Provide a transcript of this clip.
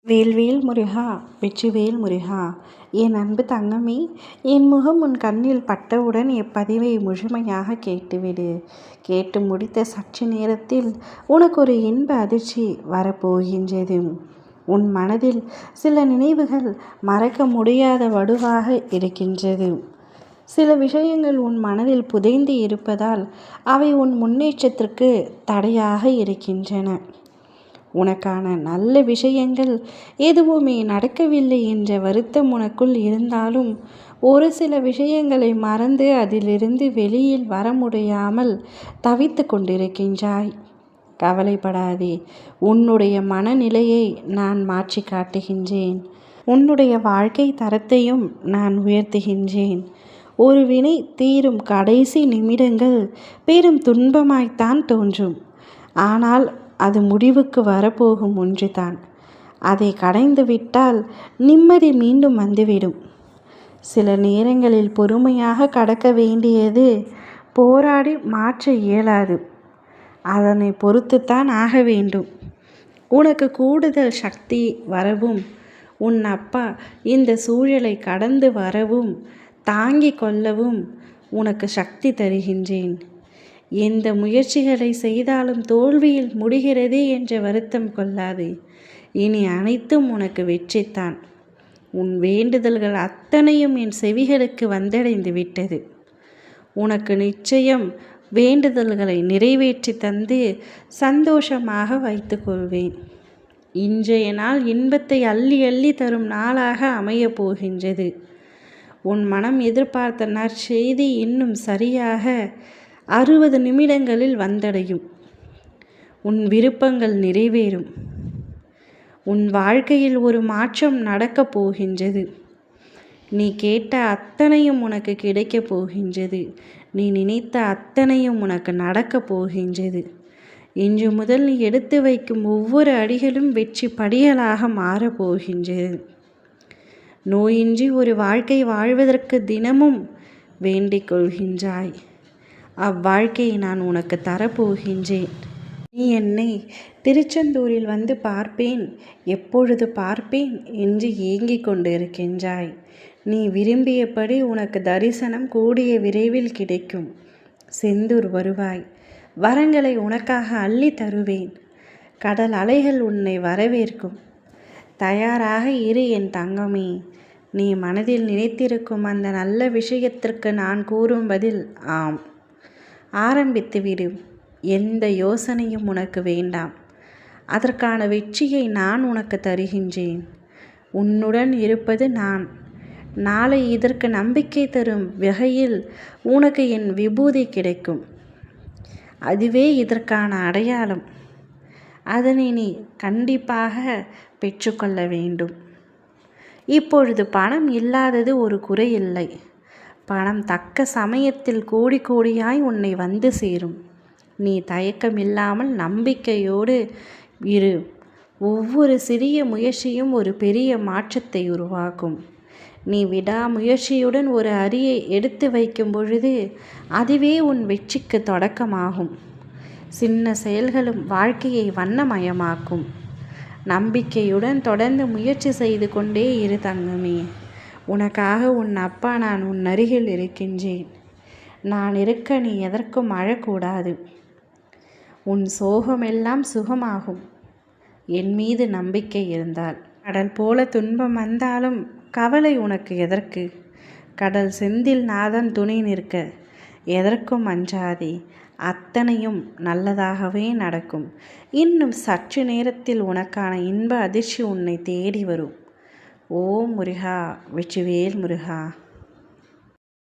வேல்வேல் முருகா, வெற்றிவேல் முருகா. என் அன்பு தங்கமே, என் முகம் உன் கண்ணில் பட்டவுடன் எப்பதிவை முழுமையாக கேட்டுவிடு. கேட்டு முடித்த சற்று நேரத்தில் உனக்கு ஒரு இன்ப அதிர்ச்சி வரப்போகின்றது. உன் மனதில் சில நினைவுகள் மறக்க முடியாத வடுவாக இருக்கின்றது. சில விஷயங்கள் உன் மனதில் புதைந்து இருப்பதால் அவை உன் முன்னேற்றத்திற்கு தடையாக இருக்கின்றன. உனக்கான நல்ல விஷயங்கள் எதுவுமே நடக்கவில்லை என்ற வருத்தம் உனக்குள் இருந்தாலும் ஒரு சில விஷயங்களை மறந்து அதிலிருந்து வெளியில் வர முடியாமல் தவித்து கொண்டிருக்கின்றாய். கவலைப்படாதே, உன்னுடைய மனநிலையை நான் மாற்றி காட்டுகின்றேன். உன்னுடைய வாழ்க்கை தரத்தையும் நான் உயர்த்துகின்றேன். ஒரு வினை தீரும் கடைசி நிமிடங்கள் பெரும் துன்பமாய்த்தான் தோன்றும். ஆனால் அது முடிவுக்கு வரப்போகும் ஒன்றுதான். அதை கடைந்து விட்டால் நிம்மதி மீண்டும் வந்துவிடும். சில நேரங்களில் பொறுமையாக கடக்க வேண்டியது போராடி மாற்ற இயலாது. அதனை பொறுத்துத்தான் ஆக வேண்டும். உனக்கு கூடுதல் சக்தி வரவும், உன் அப்பா இந்த சூழலை கடந்து வரவும் தாங்கிக் கொள்ளவும் உனக்கு சக்தி தருகின்றேன். எந்த முயற்சிகளை செய்தாலும் தோல்வியில் முடிகிறது என்ற வருத்தம் கொள்ளாது. இனி அனைத்தும் உனக்கு வெற்றித்தான். உன் வேண்டுதல்கள் அத்தனையும் என் செவிகளுக்கு வந்தடைந்து விட்டது. உனக்கு நிச்சயம் வேண்டுதல்களை நிறைவேற்றி தந்து சந்தோஷமாக வைத்து கொள்வேன். இன்றைய நாள் இன்பத்தை அள்ளி அள்ளி தரும் நாளாக அமையப் போகின்றது. உன் மனம் எதிர்பார்த்த நற்செய்தி இன்னும் சரியாக 60 நிமிடங்களில் வந்தடையும். உன் விருப்பங்கள் நிறைவேறும். உன் வாழ்க்கையில் ஒரு மாற்றம் நடக்கப் போகின்றது. நீ கேட்ட அத்தனையும் உனக்கு கிடைக்கப் போகின்றது. நீ நினைத்த அத்தனையும் உனக்கு நடக்கப் போகின்றது. இன்று முதல் நீ எடுத்து வைக்கும் ஒவ்வொரு அடிகளும் வெற்றி படிகளாக மாறப்போகின்றது. நோயின்றி ஒரு வாழ்க்கை வாழ்வதற்கு தினமும் வேண்டிக் கொள்கின்றாய். அவ்வாழ்க்கையை நான் உனக்கு தரப்போகின்றேன். நீ என்னை திருச்செந்தூரில் வந்து பார்ப்பேன், எப்பொழுது பார்ப்பேன் என்று ஏங்கிக் கொண்டிருக்கின்றாய். நீ விரும்பியபடி உனக்கு தரிசனம் கூடிய விரைவில் கிடைக்கும். செந்தூர் வருவாய். வரங்களை உனக்காக அள்ளி தருவேன். கடல் அலைகள் உன்னை வரவேற்கும். தயாராக இரு என் தங்கமே. நீ மனதில் நினைத்திருக்கும் அந்த நல்ல விஷயத்திற்கு நான் கூறும் பதில் ஆம். ஆரம்பித்துவிடு. எந்த யோசனையும் உனக்கு வேண்டாம். அதற்கான வெற்றியை நான் உனக்கு தருகின்றேன். உன்னுடன் இருப்பது நான். நாளை இதற்கு நம்பிக்கை தரும் வகையில் உனக்கு என் விபூதி கிடைக்கும். அதுவே இதற்கான அடையாளம். அதனை நீ கண்டிப்பாக பெற்றுக்கொள்ள வேண்டும். இப்பொழுது பணம் இல்லாதது ஒரு குறை இல்லை. பணம் தக்க சமயத்தில் கோடி கோடியாய் உன்னை வந்து சேரும். நீ தயக்கமில்லாமல் நம்பிக்கையோடு இரு. ஒவ்வொரு சிறிய முயற்சியும் ஒரு பெரிய மாற்றத்தை உருவாக்கும். நீ விடாமுயற்சியுடன் ஒரு அடியை எடுத்து வைக்கும் பொழுது அதுவே உன் வெற்றிக்கு தொடக்கமாகும். சின்ன செயல்களும் வாழ்க்கையை வண்ணமயமாக்கும். நம்பிக்கையுடன் தொடர்ந்து முயற்சி செய்து கொண்டே இரு தங்கமே. உனக்காக உன் அப்பா நான் உன் அருகில் இருக்கின்றேன். நான் இருக்க நீ எதற்கும் அழக்கூடாது. உன் சோகமெல்லாம் சுகமாகும். என் மீது நம்பிக்கை இருந்தால். கடல் போல துன்பம் வந்தாலும் கவலை உனக்கு எதற்கு? கடல் செந்தில் நாதன் துணை நிற்க. எதற்கும் அஞ்சாதே. அத்தனையும் நல்லதாகவே நடக்கும். இன்னும் சற்று நேரத்தில் உனக்கான இன்ப அதிர்ச்சி உன்னை தேடி வரும். ஓம் முருகா, வெற்றிவேல் முருகா.